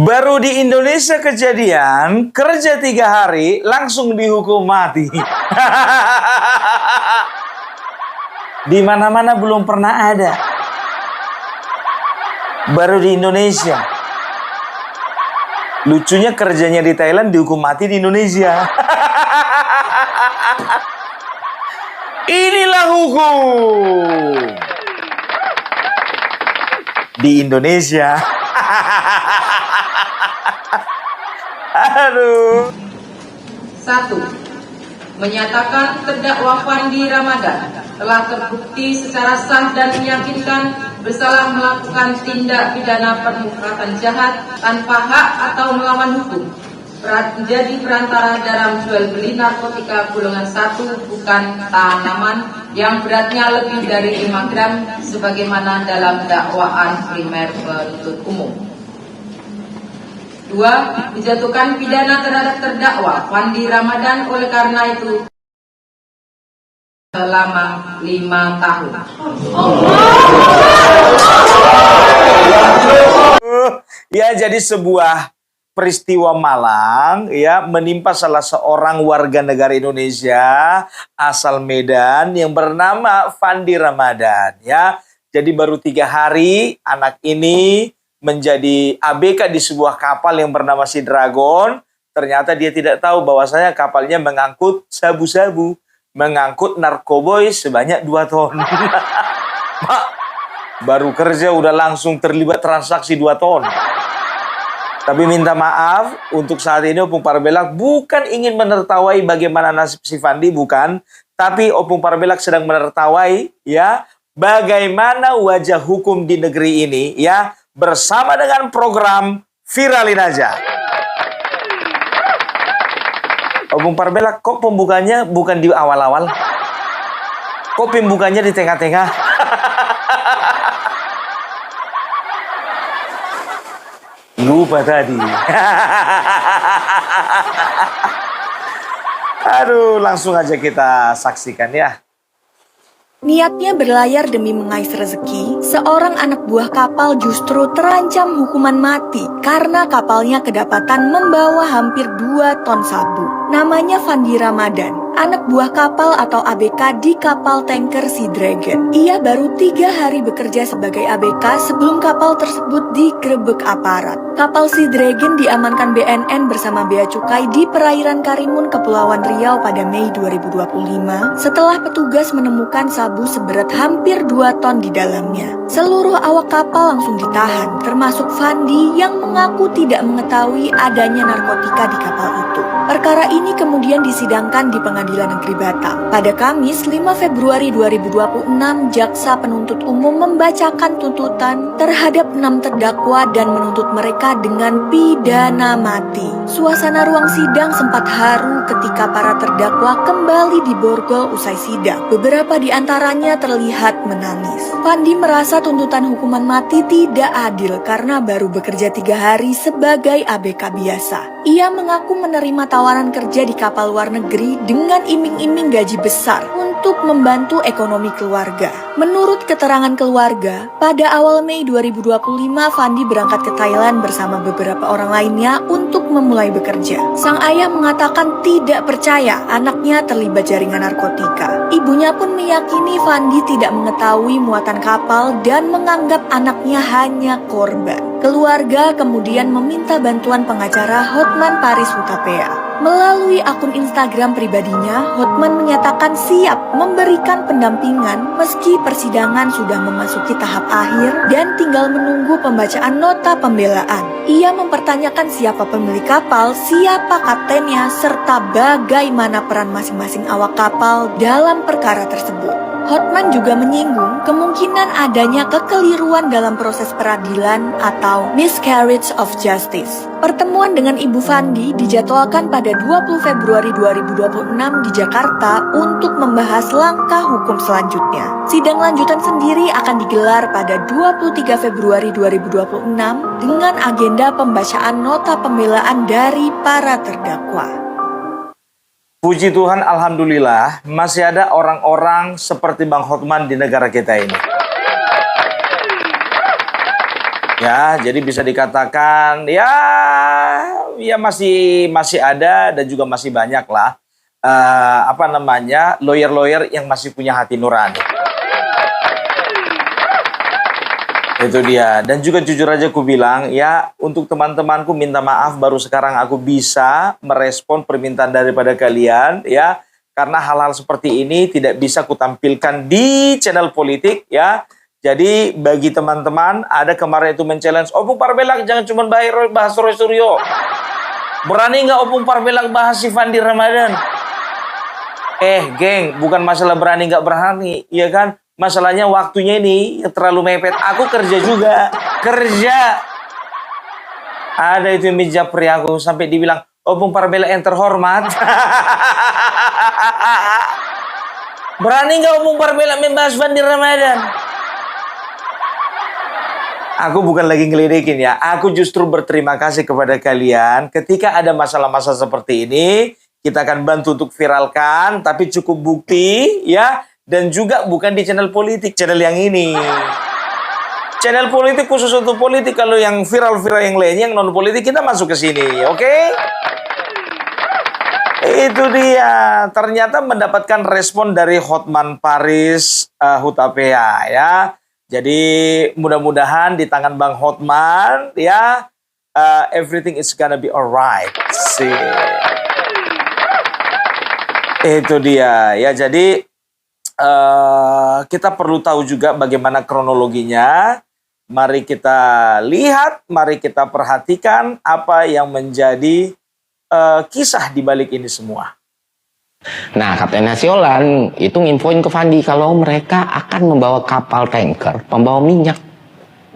Baru di Indonesia kejadian, kerja 3 hari, langsung dihukum mati. Di mana-mana belum pernah ada. Baru di Indonesia. Lucunya kerjanya di Thailand dihukum mati di Indonesia. Inilah hukum di Indonesia. Aduh. 1. Menyatakan terdakwa Fandi Ramadan telah terbukti secara sah dan meyakinkan bersalah melakukan tindak pidana permufakatan jahat tanpa hak atau melawan hukum, menjadi perantara dalam jual beli narkotika golongan 1 bukan tanaman yang beratnya lebih dari 5 gram sebagaimana dalam dakwaan primer penuntut umum. 2. Dijatuhkan pidana terhadap terdakwa Fandi Ramadan oleh karena itu selama 5 tahun. Ya, jadi sebuah peristiwa malang ya menimpa salah seorang warga negara Indonesia asal Medan yang bernama Fandi Ramadan ya. Jadi baru 3 hari anak ini menjadi ABK di sebuah kapal yang bernama Sea Dragon. Ternyata dia tidak tahu bahwasanya kapalnya mengangkut sabu-sabu, mengangkut narkoboy sebanyak 2 ton. Mak, baru kerja udah langsung terlibat transaksi 2 ton. Tapi minta maaf, untuk saat ini Opung Parbelak bukan ingin menertawai bagaimana nasib si Fandi, bukan. Tapi Opung Parbelak sedang menertawai ya bagaimana wajah hukum di negeri ini ya bersama dengan program Viralin Aja. Opung Parbelak, kok pembukanya bukan di awal-awal? Kok pembukanya di tengah-tengah? Lupa tadi. Aduh, langsung aja kita saksikan ya. Niatnya berlayar demi mengais rezeki, seorang anak buah kapal justru terancam hukuman mati karena kapalnya kedapatan membawa hampir 2 ton sabu. Namanya Fandi Ramadan, anak buah kapal atau ABK di kapal tanker Sea Dragon. Ia baru 3 hari bekerja sebagai ABK sebelum kapal tersebut digerebek aparat. Kapal Sea Dragon diamankan BNN bersama Bea Cukai di perairan Karimun, Kepulauan Riau pada Mei 2025 setelah petugas menemukan sabu seberat hampir 2 ton di dalamnya. Seluruh awak kapal langsung ditahan, termasuk Fandi yang mengaku tidak mengetahui adanya narkotika di kapal itu. Perkara ini kemudian disidangkan di Pengadilan Negeri Batam. Pada Kamis 5 Februari 2026, Jaksa Penuntut Umum membacakan tuntutan terhadap 6 terdakwa dan menuntut mereka dengan pidana mati. Suasana ruang sidang sempat haru ketika para terdakwa kembali diborgol usai sidang. Beberapa di antaranya terlihat menangis. Fandi merasa tuntutan hukuman mati tidak adil karena baru bekerja 3 hari sebagai ABK biasa. Ia mengaku menerima tawaran kerja di kapal luar negeri dengan iming-iming gaji besar untuk membantu ekonomi keluarga. Menurut keterangan keluarga, pada awal Mei 2025 Fandi berangkat ke Thailand bersama beberapa orang lainnya untuk memulai bekerja. Sang ayah mengatakan tidak percaya anaknya terlibat jaringan narkotika. Ibunya pun meyakini Fandi tidak mengetahui muatan kapal dan menganggap anaknya hanya korban. Keluarga kemudian meminta bantuan pengacara Hotman Paris Hutapea. Melalui akun Instagram pribadinya, Hotman menyatakan siap memberikan pendampingan meski persidangan sudah memasuki tahap akhir dan tinggal menunggu pembacaan nota pembelaan. Ia mempertanyakan siapa pemilik kapal, siapa kaptennya, serta bagaimana peran masing-masing awak kapal dalam perkara tersebut. Hotman juga menyinggung kemungkinan adanya kekeliruan dalam proses peradilan atau miscarriage of justice. Pertemuan dengan Ibu Fandi dijadwalkan pada 20 Februari 2026 di Jakarta untuk membahas langkah hukum selanjutnya. Sidang lanjutan sendiri akan digelar pada 23 Februari 2026 dengan agenda pembacaan nota pembelaan dari para terdakwa. Puji Tuhan, alhamdulillah masih ada orang-orang seperti Bang Hotman di negara kita ini. Ya, jadi bisa dikatakan ya masih ada dan juga masih banyak lah lawyer-lawyer yang masih punya hati nurani. Itu dia. Dan juga jujur aja aku bilang, ya untuk teman-temanku minta maaf baru sekarang aku bisa merespon permintaan daripada kalian, ya. Karena hal-hal seperti ini tidak bisa kutampilkan di channel politik, ya. Jadi bagi teman-teman, ada kemarin itu men-challenge, Opung Parbelak jangan cuma bahas Roy Suryo. Berani nggak Opung Parbelak bahas si Fandi Ramadan? Geng, bukan masalah berani nggak berani, ya kan? Masalahnya waktunya ini yang terlalu mepet. Aku kerja juga. Kerja. Ada itu yang menjapri aku sampai dibilang, Opung Parbelak yang terhormat. Berani nggak Opung Parbelak membahas Fandi Ramadan? Aku bukan lagi ngelidikin ya. Aku justru berterima kasih kepada kalian. Ketika ada masalah-masalah seperti ini, kita akan bantu untuk viralkan. Tapi cukup bukti ya. Dan juga bukan di channel politik, channel yang ini. Channel politik khusus untuk politik. Kalau yang viral-viral yang lainnya, yang non-politik, kita masuk ke sini. Oke? Itu dia. Ternyata mendapatkan respon dari Hotman Paris Hutapea ya. Jadi mudah-mudahan di tangan Bang Hotman ya everything is gonna be alright. See. Itu dia ya. Jadi kita perlu tahu juga bagaimana kronologinya. Mari kita lihat, mari kita perhatikan apa yang menjadi kisah di balik ini semua. Nah, Kapten Hasyolan itu nginfoin ke Fandi kalau mereka akan membawa kapal tanker pembawa minyak.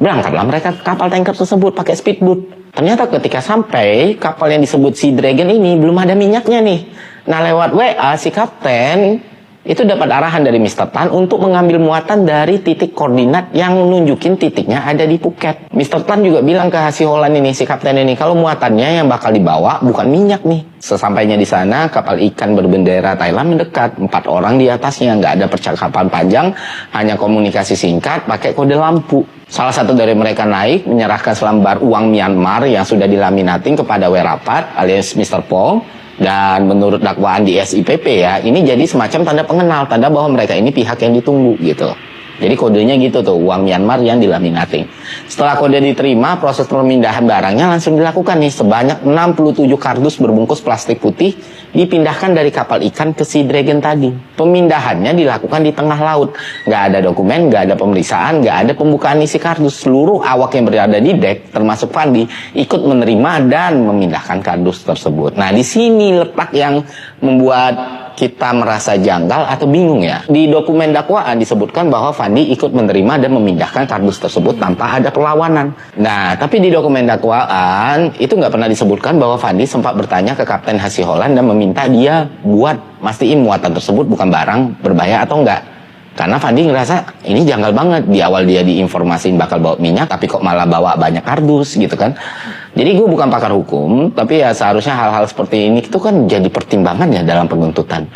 Berangkatlah mereka ke kapal tanker tersebut pakai speedboat. Ternyata ketika sampai, kapal yang disebut Sea Dragon ini belum ada minyaknya nih. Nah, lewat WA si kapten itu dapat arahan dari Mr. Tan untuk mengambil muatan dari titik koordinat yang nunjukin titiknya ada di Phuket. Mr. Tan juga bilang ke Hasyolan ini, si kapten ini, kalau muatannya yang bakal dibawa bukan minyak nih. Sesampainya di sana, kapal ikan berbendera Thailand mendekat. 4 orang di atasnya, nggak ada percakapan panjang, hanya komunikasi singkat pakai kode lampu. Salah satu dari mereka naik, menyerahkan selembar uang Myanmar yang sudah dilaminating kepada Werapat alias Mr. Paul. Dan menurut dakwaan di SIPP ya, ini jadi semacam tanda pengenal, tanda bahwa mereka ini pihak yang ditunggu gitu. Jadi kodenya gitu tuh, uang Myanmar yang dilaminating. Setelah kode diterima, proses pemindahan barangnya langsung dilakukan nih. Sebanyak 67 kardus berbungkus plastik putih dipindahkan dari kapal ikan ke Sea Dragon tadi. Pemindahannya dilakukan di tengah laut. Nggak ada dokumen, nggak ada pemeriksaan, nggak ada pembukaan isi kardus. Seluruh awak yang berada di dek, termasuk Fandi, ikut menerima dan memindahkan kardus tersebut. Nah, di sini letak yang membuat kita merasa janggal atau bingung ya. Di dokumen dakwaan disebutkan bahwa Fandi ikut menerima dan memindahkan kardus tersebut tanpa ada perlawanan. Nah, tapi di dokumen dakwaan itu nggak pernah disebutkan bahwa Fandi sempat bertanya ke Kapten Hasyolan dan meminta dia buat mastiin muatan tersebut bukan barang berbahaya atau enggak. Karena Fandi ngerasa ini janggal banget. Di awal dia diinformasiin bakal bawa minyak, tapi kok malah bawa banyak kardus gitu kan. Jadi gue bukan pakar hukum, tapi ya seharusnya hal-hal seperti ini itu kan jadi pertimbangan ya dalam penuntutan.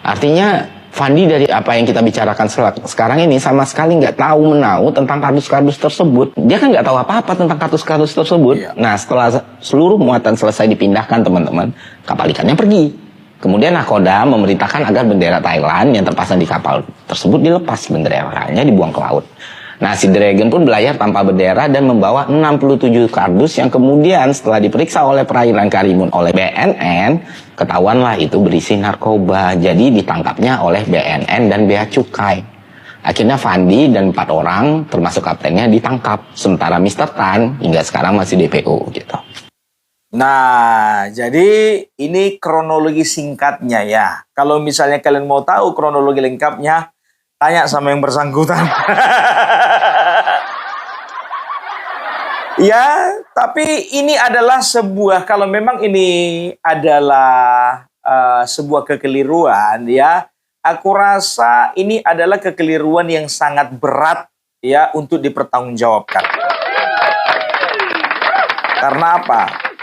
Artinya Fandi dari apa yang kita bicarakan sekarang ini sama sekali nggak tahu menau tentang kardus-kardus tersebut. Dia kan nggak tahu apa-apa tentang kardus-kardus tersebut. Iya. Nah, setelah seluruh muatan selesai dipindahkan teman-teman, kapal ikannya pergi. Kemudian Nakoda memerintahkan agar bendera Thailand yang terpasang di kapal tersebut dilepas, benderanya dibuang ke laut. Nah, si Dragon pun belayar tanpa bendera dan membawa 67 kardus yang kemudian setelah diperiksa oleh perairan Karimun oleh BNN, ketahuanlah itu berisi narkoba. Jadi ditangkapnya oleh BNN dan Bea Cukai. Akhirnya Fandi dan 4 orang, termasuk kaptennya, ditangkap. Sementara Mr. Tan hingga sekarang masih DPO gitu. Nah, jadi ini kronologi singkatnya ya. Kalau misalnya kalian mau tahu kronologi lengkapnya, tanya sama yang bersangkutan. Ya, tapi ini adalah sebuah, kalau memang ini adalah sebuah kekeliruan ya, aku rasa ini adalah kekeliruan yang sangat berat ya untuk dipertanggungjawabkan. Karena apa?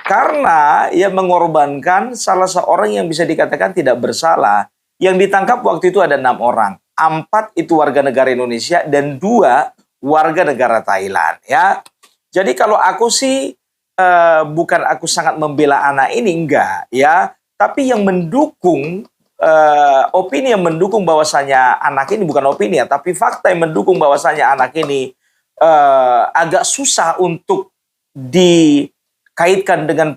Karena ya mengorbankan salah seorang yang bisa dikatakan tidak bersalah. Yang ditangkap waktu itu ada 6 orang. 4 itu warga negara Indonesia dan 2 warga negara Thailand ya. Jadi kalau aku sih bukan aku sangat membela anak ini, enggak ya, tapi yang mendukung opini yang mendukung bahwasanya anak ini, bukan opini ya, tapi fakta yang mendukung bahwasanya anak ini agak susah untuk dikaitkan dengan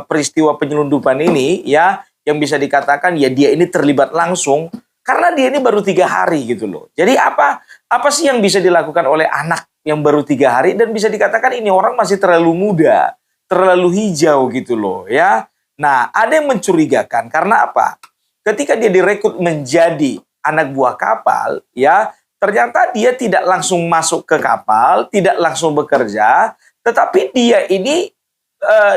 peristiwa penyelundupan ini ya, yang bisa dikatakan ya dia ini terlibat langsung karena dia ini baru 3 hari gitu loh. Jadi apa sih yang bisa dilakukan oleh anak yang baru 3 hari, dan bisa dikatakan ini orang masih terlalu muda, terlalu hijau gitu loh ya. Nah, ada yang mencurigakan karena apa? Ketika dia direkrut menjadi anak buah kapal ya, ternyata dia tidak langsung masuk ke kapal, tidak langsung bekerja, tetapi dia ini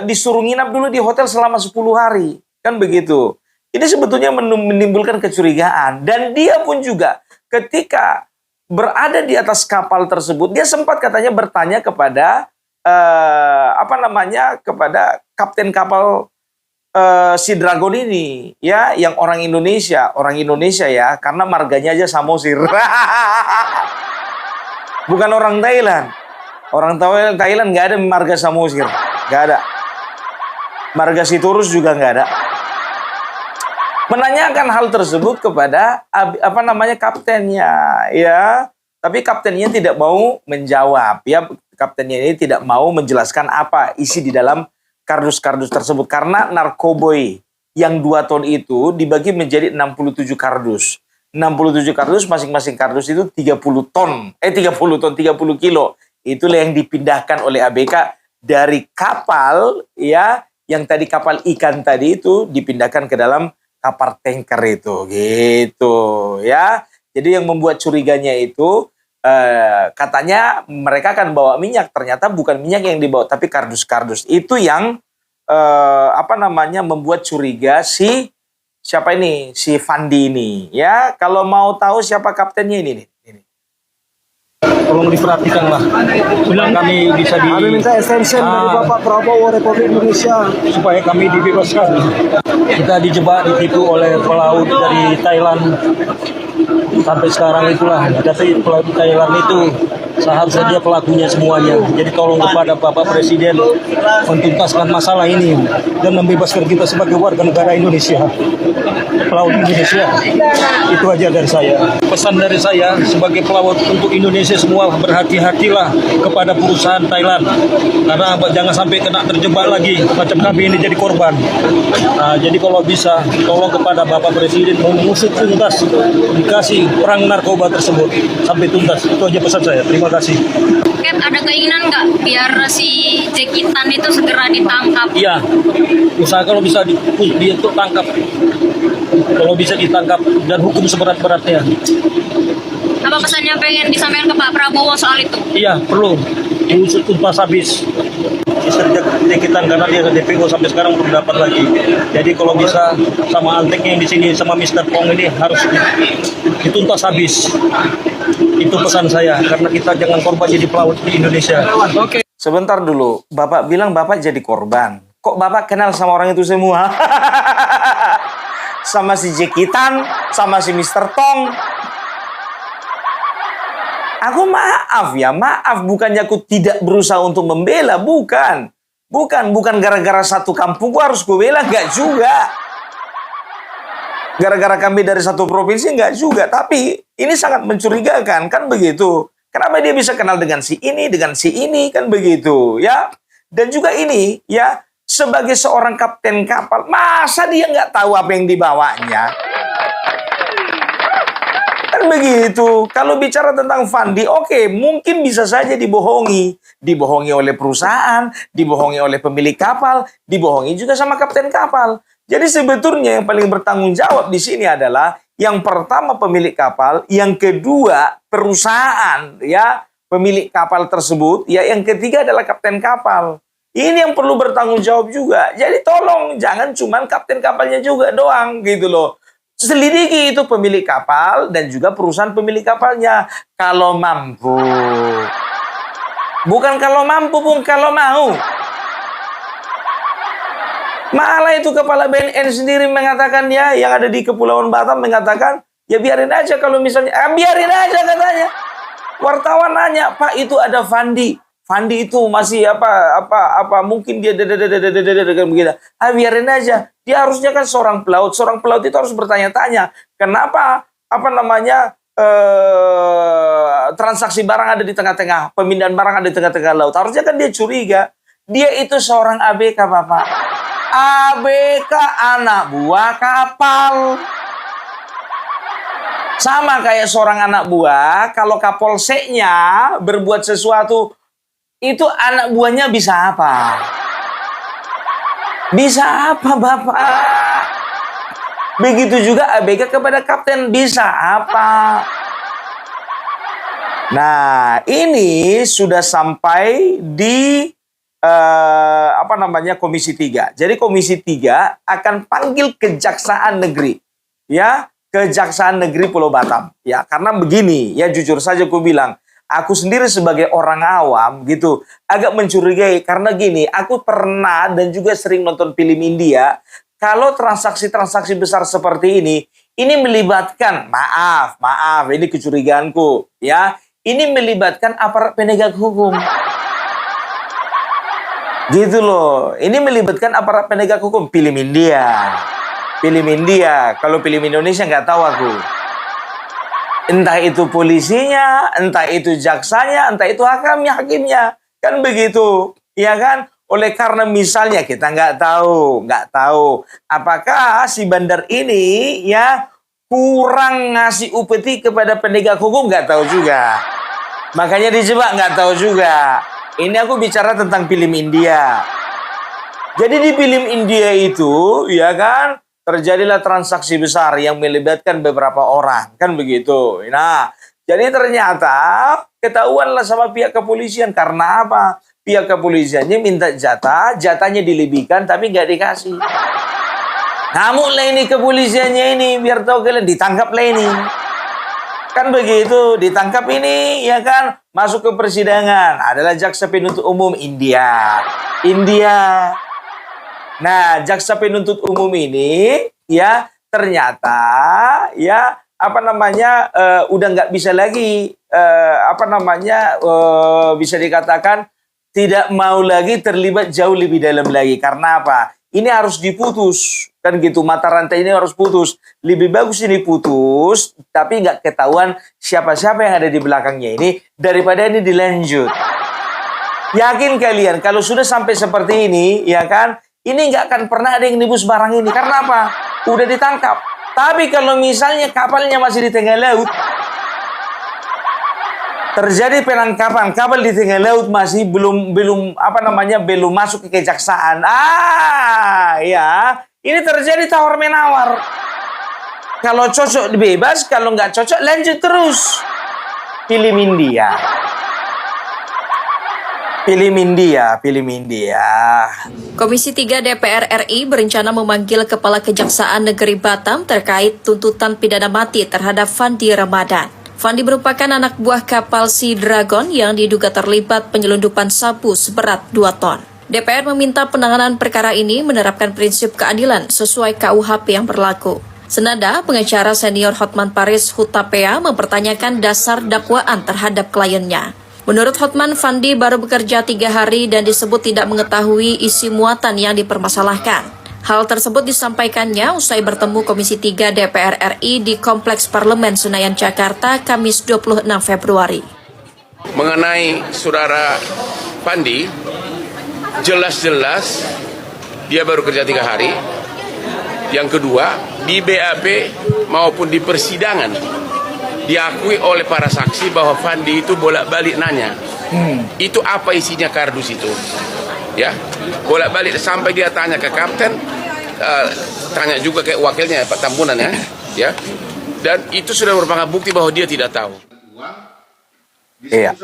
disuruh nginap dulu di hotel selama 10 hari. Kan begitu. Ini sebetulnya menimbulkan kecurigaan. Dan dia pun juga ketika berada di atas kapal tersebut, dia sempat katanya bertanya kepada kepada kapten kapal si Dragon ini ya, yang orang Indonesia ya, karena marganya aja Samosir. Bukan orang Thailand. Orang Thailand nggak ada marga Samosir, nggak ada. Marga Sitorus juga nggak ada. Menanyakan hal tersebut kepada kaptennya ya, tapi kaptennya tidak mau menjawab ya. Kaptennya ini tidak mau menjelaskan apa isi di dalam kardus-kardus tersebut, karena narkoboy yang 2 ton itu dibagi menjadi 67 kardus. 67 kardus, masing-masing kardus itu 30 kilo. Itulah yang dipindahkan oleh ABK dari kapal ya, yang tadi kapal ikan tadi itu dipindahkan ke dalam kapal tanker itu gitu ya. Jadi yang membuat curiganya itu katanya mereka akan bawa minyak, ternyata bukan minyak yang dibawa tapi kardus-kardus. Itu yang membuat curiga si siapa ini, si Fandi ini ya. Kalau mau tahu siapa kaptennya ini nih. Tolong diperhatikan lah, kami bisa Kami minta extension dari Bapak Prabowo Republik Indonesia supaya kami dibebaskan. Kita dijebak, ditipu oleh pelaut dari Thailand sampai sekarang itulah. Tapi pelaut Thailand itu seharusnya dia pelakunya semuanya. Jadi tolong kepada Bapak Presiden mentuntaskan masalah ini dan membebaskan kita sebagai warga negara Indonesia, pelaut Indonesia. Itu aja dari saya. Pesan dari saya sebagai pelaut untuk Indonesia semua, berhati-hatilah kepada perusahaan Thailand, karena jangan sampai kena terjebak lagi macam kami ini jadi korban. Jadi kalau bisa tolong kepada Bapak Presiden mengusut tuntas, dikasih perang narkoba tersebut sampai tuntas. Itu aja pesan saya. Terima kasih. Kat, ada keinginan nggak biar si Jekitan itu segera ditangkap? Iya, usaha kalau bisa dia untuk tangkap, kalau bisa ditangkap dan hukum seberat-beratnya. Apa pesan yang pengen disampaikan ke Pak Prabowo soal itu? Iya, perlu diusut tuntas habis. Mister Jekitan karena dia ke DPO sampai sekarang belum dapat lagi. Jadi kalau bisa sama anteknya yang di sini sama Mister Pong ini harus dituntas habis. Itu pesan saya, karena kita jangan korban jadi pelaut di Indonesia. Oke. Sebentar dulu, Bapak bilang Bapak jadi korban. Kok Bapak kenal sama orang itu semua? Sama si Jekitan, sama si Mister Tong. Aku maaf, bukannya aku tidak berusaha untuk membela, bukan gara-gara satu kampung gua harus gue bela, enggak juga. Gara-gara kami dari satu provinsi enggak juga, tapi ini sangat mencurigakan, kan begitu. Kenapa dia bisa kenal dengan si ini, kan begitu, ya. Dan juga ini, ya, sebagai seorang kapten kapal, masa dia nggak tahu apa yang dibawanya? Kan begitu. Kalau bicara tentang Fandi, oke, mungkin bisa saja dibohongi. Dibohongi oleh perusahaan, dibohongi oleh pemilik kapal, dibohongi juga sama kapten kapal. Jadi sebetulnya yang paling bertanggung jawab di sini adalah yang pertama pemilik kapal, yang kedua perusahaan, ya, pemilik kapal tersebut, ya, yang ketiga adalah kapten kapal. Ini yang perlu bertanggung jawab juga. Jadi tolong jangan cuman kapten kapalnya juga doang gitu loh. Selidiki itu pemilik kapal dan juga perusahaan pemilik kapalnya. Kalau mampu. Bukan kalau mampu, Bung, kalau mau. Malah itu kepala BNN sendiri mengatakan, ya, yang ada di Kepulauan Batam mengatakan, ya biarin aja kalau misalnya, biarin aja katanya. Wartawan nanya, Pak itu ada Fandi. Fandi itu masih apa mungkin dia begitu. Biarin aja. Dia harusnya kan seorang pelaut. Seorang pelaut itu harus bertanya-tanya, kenapa transaksi barang ada di tengah-tengah, pemindahan barang ada di tengah-tengah laut. Harusnya kan dia curiga. Dia itu seorang ABK, Bapak. ABK anak buah kapal. Sama kayak seorang anak buah, kalau kapolseknya berbuat sesuatu, itu anak buahnya bisa apa? Bisa apa, Bapak? Begitu juga ABK kepada kapten, bisa apa? Nah, ini sudah sampai di Komisi 3. Jadi Komisi 3 akan panggil Kejaksaan Negeri, ya. Kejaksaan Negeri Pulau Batam. Ya, karena begini, ya jujur saja aku bilang, aku sendiri sebagai orang awam gitu, agak mencurigai karena gini, aku pernah dan juga sering nonton film India, kalau transaksi-transaksi besar seperti ini melibatkan, maaf, ini kecurigaanku, ya, ini melibatkan aparat penegak hukum. Gitu loh, ini melibatkan aparat penegak hukum, film India. Film India, kalau film Indonesia nggak tahu aku. Entah itu polisinya, entah itu jaksanya, entah itu hakimnya. Kan begitu, ya kan? Oleh karena misalnya kita nggak tahu apakah si bandar ini ya kurang ngasih upeti kepada penegak hukum, nggak tahu juga. Makanya dijebak, nggak tahu juga. Ini aku bicara tentang film India. Jadi di film India itu, ya kan, terjadilah transaksi besar yang melibatkan beberapa orang, kan begitu. Nah, jadi ternyata ketahuanlah sama pihak kepolisian. Karena apa? Pihak kepolisiannya minta jatahnya dilebihkan tapi nggak dikasih. Ngamuklah ini kepolisiannya ini, biar tahu kalian, ditangkaplah ini. Kan begitu, ditangkap ini, ya kan, masuk ke persidangan. Adalah jaksa penuntut umum India. Nah, jaksa penuntut umum ini ya ternyata ya udah nggak bisa lagi bisa dikatakan tidak mau lagi terlibat jauh lebih dalam lagi. Karena apa? Ini harus diputus kan gitu, mata rantai ini harus putus. Lebih bagus ini putus tapi nggak ketahuan siapa-siapa yang ada di belakangnya ini daripada ini dilanjut. Yakin kalian kalau sudah sampai seperti ini, ya kan? Ini nggak akan pernah ada yang nibus barang ini. Karena apa? Udah ditangkap. Tapi kalau misalnya kapalnya masih di tengah laut, terjadi penangkapan, kapal di tengah laut masih belum masuk ke kejaksaan. Ya, ini terjadi tawar menawar. Kalau cocok bebas, kalau nggak cocok lanjut terus. Film India. Komisi 3 DPR RI berencana memanggil Kepala Kejaksaan Negeri Batam terkait tuntutan pidana mati terhadap Fandi Ramadan. Fandi merupakan anak buah kapal Sea Dragon yang diduga terlibat penyelundupan sabu seberat 2 ton. DPR meminta penanganan perkara ini menerapkan prinsip keadilan sesuai KUHP yang berlaku. Senada, pengacara senior Hotman Paris Hutapea mempertanyakan dasar dakwaan terhadap kliennya. Menurut Hotman, Fandi baru bekerja 3 hari dan disebut tidak mengetahui isi muatan yang dipermasalahkan. Hal tersebut disampaikannya usai bertemu Komisi 3 DPR RI di Kompleks Parlemen Senayan, Jakarta, Kamis 26 Februari. Mengenai saudara Fandi, jelas-jelas dia baru kerja 3 hari. Yang kedua, di BAP maupun di persidangan, diakui oleh para saksi bahwa Fandi itu bolak-balik nanya, itu apa isinya kardus itu, ya, bolak-balik sampai dia tanya ke kapten, tanya juga ke wakilnya Pak Tambunan, ya, dan itu sudah merupakan bukti bahwa dia tidak tahu. Iya.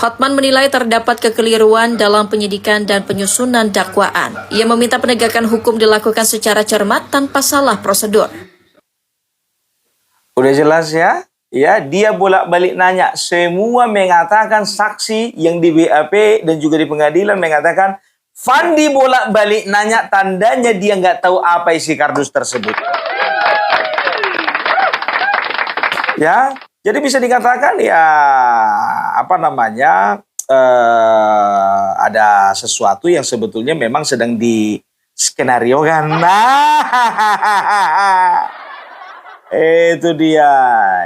Hotman menilai terdapat kekeliruan dalam penyidikan dan penyusunan dakwaan. Ia meminta penegakan hukum dilakukan secara cermat tanpa salah prosedur. Udah jelas ya? Ya, dia bolak-balik nanya. Semua mengatakan saksi yang di BAP dan juga di pengadilan mengatakan Fandi bolak-balik nanya, tandanya dia nggak tahu apa isi kardus tersebut. Ya, Jadi bisa dikatakan ya apa namanya ada sesuatu yang sebetulnya memang sedang diskenariokan. Nah, itu dia.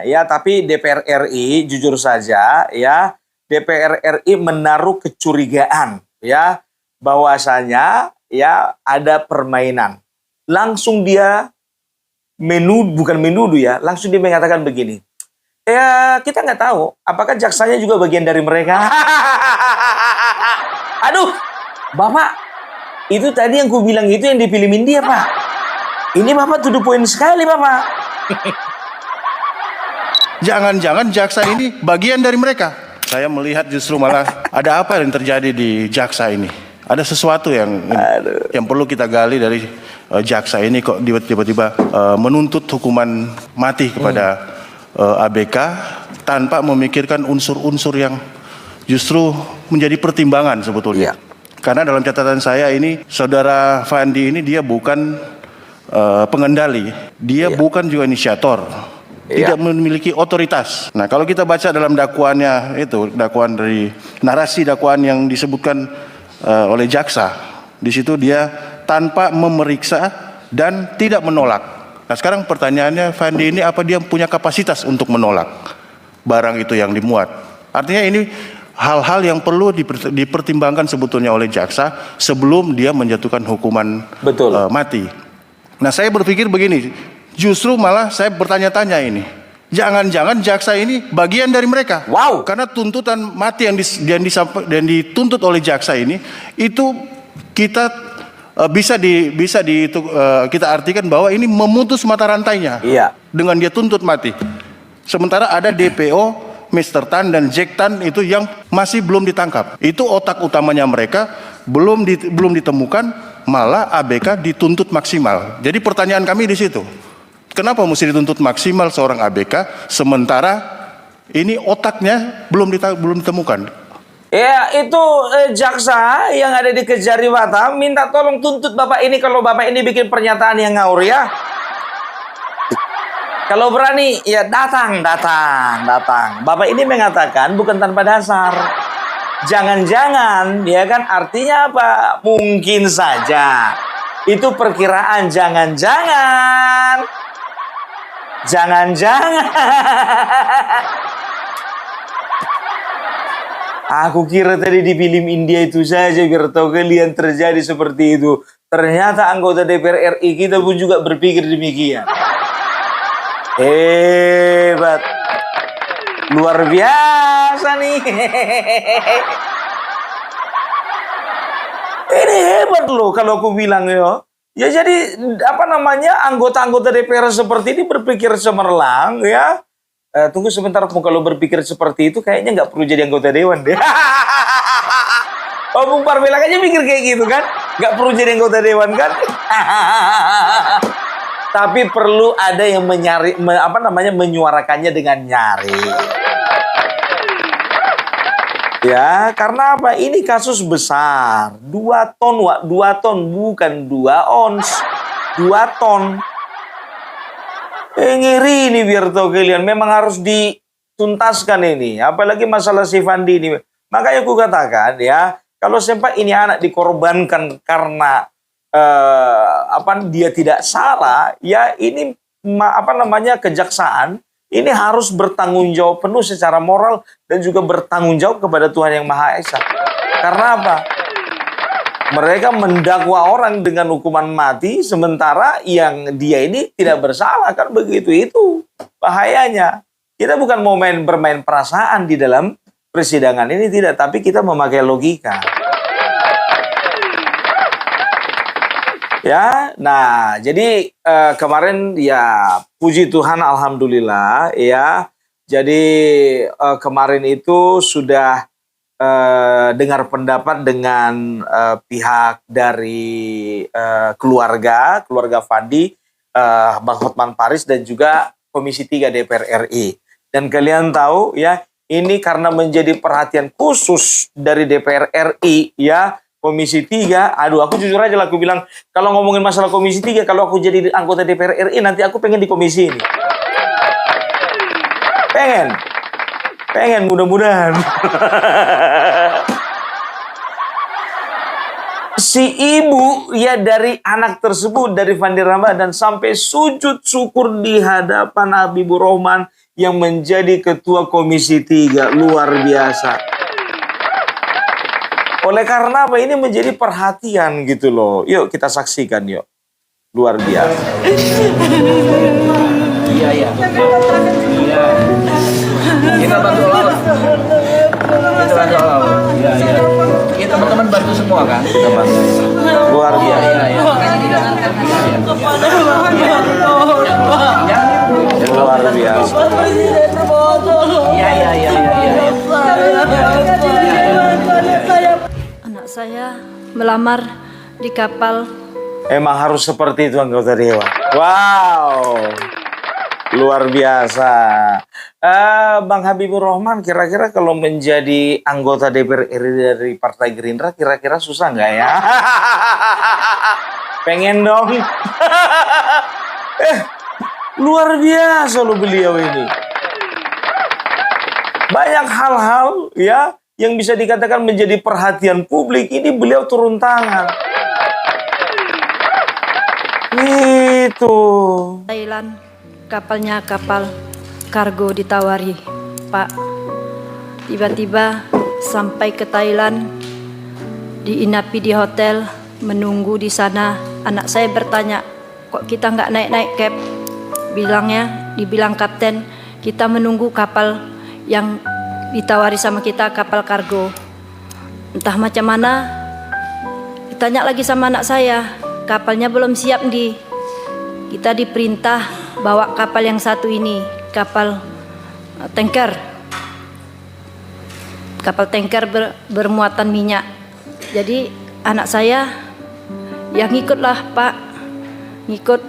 Ya, tapi DPR RI jujur saja ya, DPR RI menaruh kecurigaan ya bahwasanya ya ada permainan. Langsung dia bukan menuduh ya, langsung dia mengatakan begini. Ya, kita nggak tahu apakah jaksanya juga bagian dari mereka. Aduh, Bapak, itu tadi yang ku bilang itu yang dipilihin dia, Pak. Ini Bapak to the point sekali, Bapak. Jangan-jangan jaksa ini bagian dari mereka. Saya melihat justru malah ada apa yang terjadi di jaksa ini. Ada sesuatu yang perlu kita gali dari jaksa ini, kok tiba-tiba menuntut hukuman mati kepada ABK tanpa memikirkan unsur-unsur yang justru menjadi pertimbangan sebetulnya. Karena dalam catatan saya ini, saudara Fandi ini dia bukan pengendali, dia bukan juga inisiator, tidak memiliki otoritas. Nah, kalau kita baca dalam dakwaannya itu, dakwaan dari narasi dakwaan yang disebutkan oleh jaksa, di situ dia tanpa memeriksa dan tidak menolak. Nah, sekarang pertanyaannya, Fandi ini apa dia punya kapasitas untuk menolak barang itu yang dimuat? Artinya ini hal-hal yang perlu dipertimbangkan sebetulnya oleh jaksa sebelum dia menjatuhkan hukuman mati. Nah, saya berpikir begini, justru malah saya bertanya-tanya ini, jangan-jangan jaksa ini bagian dari mereka. Wow. Karena tuntutan mati yang dituntut oleh jaksa ini itu kita kita artikan bahwa ini memutus mata rantainya. Dengan dia tuntut mati. Sementara ada DPO, Mr. Tan dan Jack Tan itu yang masih belum ditangkap. Itu otak utamanya mereka belum ditemukan. Malah ABK dituntut maksimal. Jadi pertanyaan kami di situ, kenapa mesti dituntut maksimal seorang ABK sementara ini otaknya belum ditemukan? Ya, itu jaksa yang ada di Kejariwata minta tolong tuntut Bapak ini kalau Bapak ini bikin pernyataan yang ngawur ya. Kalau berani ya datang. Bapak ini mengatakan bukan tanpa dasar. Jangan-jangan, ya kan, artinya apa? Mungkin saja. Itu perkiraan, jangan-jangan. Aku kira tadi di film India itu saja biar tahu kalian terjadi seperti itu. Ternyata anggota DPR RI kita pun juga berpikir demikian. Hebat. Luar biasa nih. Ini hebat loh kalau aku bilang ya. Ya jadi apa namanya anggota-anggota DPR seperti ini berpikir cemerlang ya. Tunggu sebentar, kalau berpikir seperti itu kayaknya nggak perlu jadi anggota dewan deh. Oh, Bung Parmelang aja mikir kayak gitu kan. Nggak perlu jadi anggota dewan kan. Tapi perlu ada yang menyuarakannya dengan nyari. Ya, karena apa? Ini kasus besar. 2 ton, 2 ton, bukan 2 ons. 2 ton. Ngiri ini biar tahu kalian. Memang harus dituntaskan ini. Apalagi masalah si Fandi ini. Makanya aku katakan ya, kalau sempat ini anak dikorbankan karena dia tidak salah, ya ini kejaksaan ini harus bertanggung jawab penuh secara moral dan juga bertanggung jawab kepada Tuhan Yang Maha Esa. Karena apa? Mereka mendakwa orang dengan hukuman mati sementara yang dia ini tidak bersalah, kan begitu. Itu bahayanya. Kita bukan mau bermain perasaan di dalam persidangan ini, tidak, tapi kita memakai logika. Ya, nah jadi kemarin ya puji Tuhan alhamdulillah ya. Jadi kemarin itu sudah dengar pendapat dengan pihak dari keluarga Fandi, Bang Hotman Paris dan juga Komisi 3 DPR RI. Dan kalian tahu ya, ini karena menjadi perhatian khusus dari DPR RI ya. Komisi 3, aduh aku jujur aja lah, aku bilang kalau ngomongin masalah Komisi 3, kalau aku jadi anggota DPR RI nanti aku pengen di komisi ini. Pengen mudah-mudahan. Si ibu ya dari anak tersebut, dari Fandi Ramadan, sampai sujud syukur di hadapan Habibur Rahman yang menjadi ketua Komisi 3. Luar biasa. Oleh karena apa? Ini menjadi perhatian gitu loh. Yuk kita saksikan yuk. Luar biasa. Iya. Kita bantu Allah. Iya. Kita teman-teman bantu semua kan? Kita bantu. Luar biasa. Luar biasa. Iya. Anak saya melamar di kapal. Emang harus seperti itu anggota dewan. Wow. Luar biasa. Bang Habibur Rahman, kira-kira kalau menjadi anggota DPR RI dari Partai Gerindra, kira-kira susah nggak ya? Pengen dong. Luar biasa loh beliau ini. Banyak hal-hal ya yang bisa dikatakan menjadi perhatian publik. Ini beliau turun tangan. Itu. Thailand, kapalnya kapal kargo ditawari, Pak. Tiba-tiba sampai ke Thailand, diinapi di hotel, menunggu di sana. Anak saya bertanya, kok kita nggak naik-naik cab? Dibilang kapten, kita menunggu kapal yang ditawari sama kita, kapal kargo. Entah macam mana, ditanya lagi sama anak saya, kapalnya belum siap kita diperintah bawa kapal yang satu ini, kapal tanker bermuatan minyak. Jadi anak saya ya ngikutlah Pak, ngikut.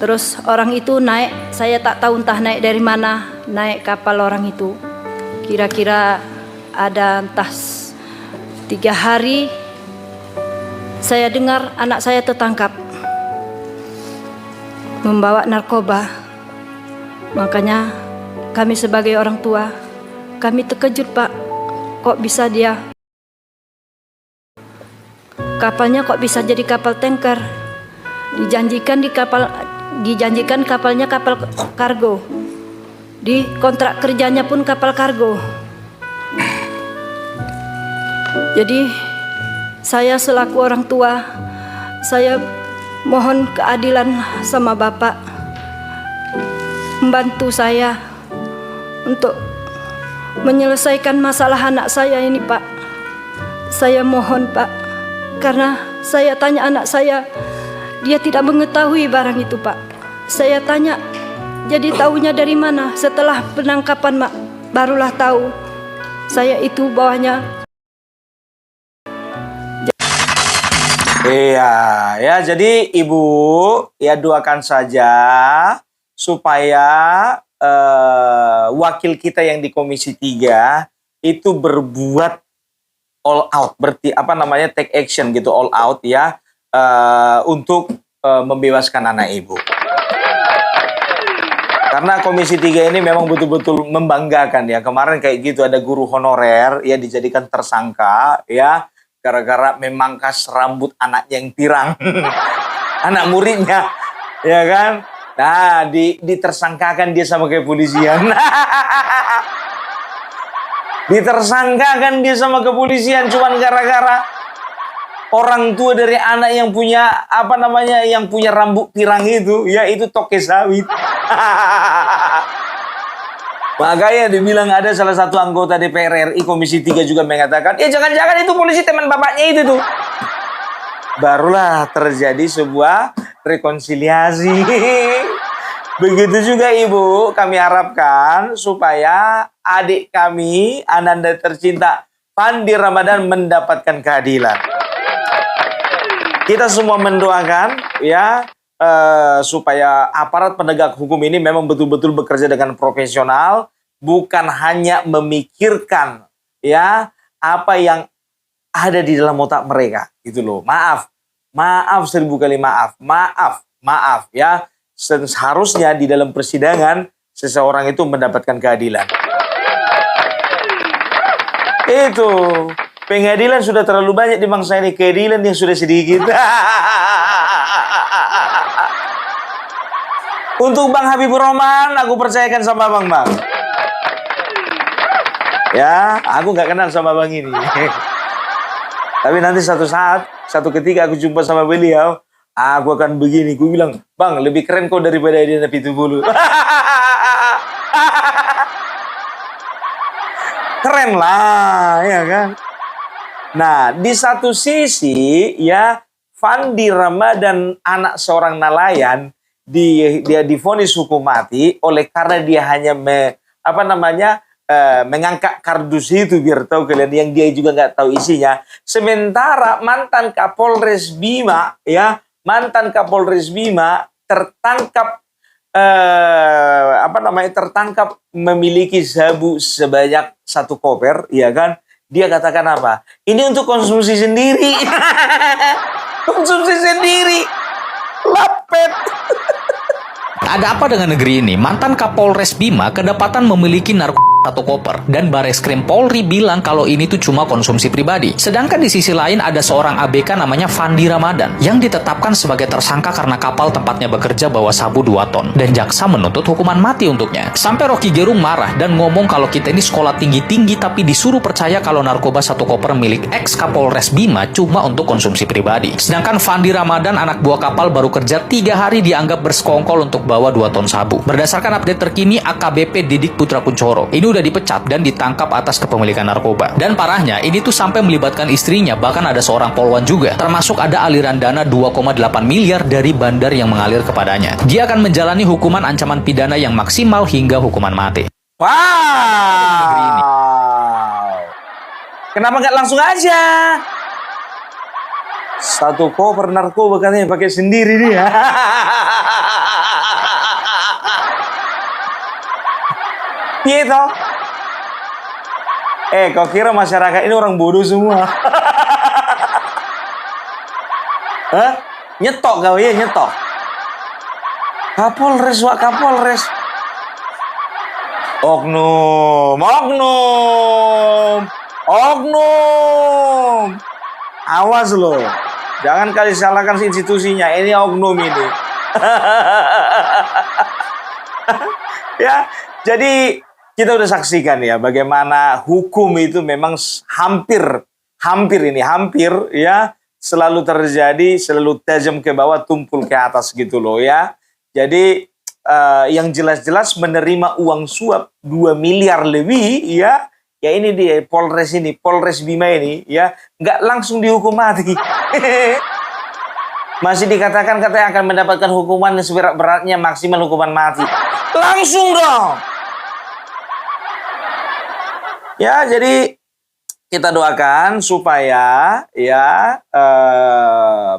Terus orang itu naik, saya tak tahu entah naik dari mana, naik kapal orang itu. Kira-kira ada entah 3 hari, saya dengar anak saya tertangkap membawa narkoba. Makanya kami sebagai orang tua, kami terkejut Pak. Kok bisa dia, kapalnya kok bisa jadi kapal tanker? Dijanjikan kapalnya kapal kargo. Di kontrak kerjanya pun kapal kargo. Jadi saya selaku orang tua, saya mohon keadilan sama Bapak, membantu saya untuk menyelesaikan masalah anak saya ini Pak. Saya mohon Pak, karena saya tanya anak saya, dia tidak mengetahui barang itu Pak. Saya tanya, jadi tahunya dari mana? Setelah penangkapan Mak, barulah tahu saya itu bawahnya. Iya, ya jadi Ibu ya doakan saja supaya wakil kita yang di Komisi 3 itu berbuat all out, berarti apa namanya, take action gitu, all out ya, untuk membebaskan anak Ibu. Karena Komisi 3 ini memang betul-betul membanggakan ya. Kemarin kayak gitu ada guru honorer ya dijadikan tersangka ya, gara-gara memangkas rambut anaknya yang pirang. Anak muridnya, ya kan? Nah, ditersangkakan dia sama kepolisian. Ditersangkakan dia sama kepolisian cuman gara-gara orang tua dari anak yang punya apa namanya, yang punya rambut pirang itu, ya itu toke sawit. Makanya dibilang ada salah satu anggota DPR RI Komisi 3 juga mengatakan, ya jangan-jangan itu polisi teman bapaknya itu tuh. Barulah terjadi sebuah rekonsiliasi. Begitu juga Ibu, kami harapkan supaya adik kami, Ananda tercinta Fandi Ramadan mendapatkan keadilan. Kita semua mendoakan ya, supaya aparat penegak hukum ini memang betul-betul bekerja dengan profesional, bukan hanya memikirkan ya apa yang ada di dalam otak mereka gitu loh. Maaf 1000 kali maaf ya. Seharusnya di dalam persidangan seseorang itu mendapatkan keadilan. Itu pengadilan sudah terlalu banyak di bangsa ini, keadilan yang sudah sedikit. Untuk Bang Habibur Rahman, aku percayakan sama Bang. Ya, aku nggak kenal sama Bang ini. Tapi nanti satu saat, satu ketika aku jumpa sama beliau, aku akan begini. Aku bilang, Bang, lebih keren kau daripada Edina Pitubulu. Keren lah, ya kan? Nah, di satu sisi, ya, Fandi Ramadan, anak seorang nelayan, dia divonis hukum mati oleh karena dia hanya mengangkat kardus itu, biar tahu kalian, yang dia juga nggak tahu isinya. Sementara mantan Kapolres Bima, ya, tertangkap tertangkap memiliki sabu sebanyak 1 koper, ya kan? Dia katakan apa? Ini untuk konsumsi sendiri. Konsumsi sendiri. Lapet. Ada apa dengan negeri ini? Mantan Kapolres Bima kedapatan memiliki narkoba 1 koper dan Bareskrim Polri bilang kalau ini tuh cuma konsumsi pribadi. Sedangkan di sisi lain ada seorang ABK namanya Fandi Ramadan yang ditetapkan sebagai tersangka karena kapal tempatnya bekerja bawa sabu 2 ton dan jaksa menuntut hukuman mati untuknya. Sampai Rocky Gerung marah dan ngomong kalau kita ini sekolah tinggi-tinggi tapi disuruh percaya kalau narkoba 1 koper milik ex Kapolres Bima cuma untuk konsumsi pribadi. Sedangkan Fandi Ramadan, anak buah kapal, baru kerja 3 hari dianggap bersekongkol untuk bawa 2 ton sabu. Berdasarkan update terkini, AKBP Didik Putra Kuncoro ini udah dipecat dan ditangkap atas kepemilikan narkoba. Dan parahnya, ini tuh sampai melibatkan istrinya, bahkan ada seorang polwan juga. Termasuk ada aliran dana 2,8 miliar dari bandar yang mengalir kepadanya. Dia akan menjalani hukuman ancaman pidana yang maksimal hingga hukuman mati. Wow. Kenapa nggak langsung aja? 1 koper narkoba katanya pakai sendiri dia. Gitu. Kau kira masyarakat ini orang bodoh semua? Hah? Nyetok kau ya, nyetok. Kapolres, Wak Kapolres. Oknum. Awas loh. Jangan kali salahkan institusinya. Ini oknum ini. Ya, jadi kita udah saksikan ya bagaimana hukum itu memang hampir ya selalu terjadi, selalu tajam ke bawah, tumpul ke atas gitu loh ya. Jadi yang jelas-jelas menerima uang suap 2 miliar lebih ya ini dia Polres Bima ini ya nggak langsung dihukum mati. Masih dikatakan katanya akan mendapatkan hukuman seberat-beratnya, maksimal hukuman mati. Langsung dong. Ya, jadi kita doakan supaya ya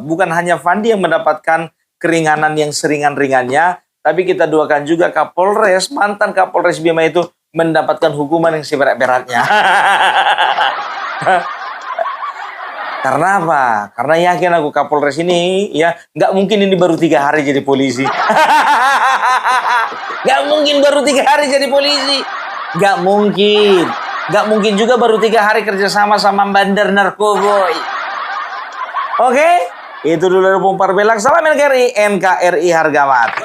bukan hanya Fandi yang mendapatkan keringanan yang seringan-ringannya, tapi kita doakan juga mantan Kapolres Bima itu mendapatkan hukuman yang seberat-beratnya. Karena apa? Karena yakin aku Kapolres ini ya nggak mungkin ini baru 3 hari jadi polisi. Nggak mungkin baru 3 hari jadi polisi. Nggak mungkin. Nggak mungkin juga baru 3 hari kerjasama sama bandar narkoboy. Oke? Itu dulu dari Pompar Belak. Salam NKRI, NKRI harga mati.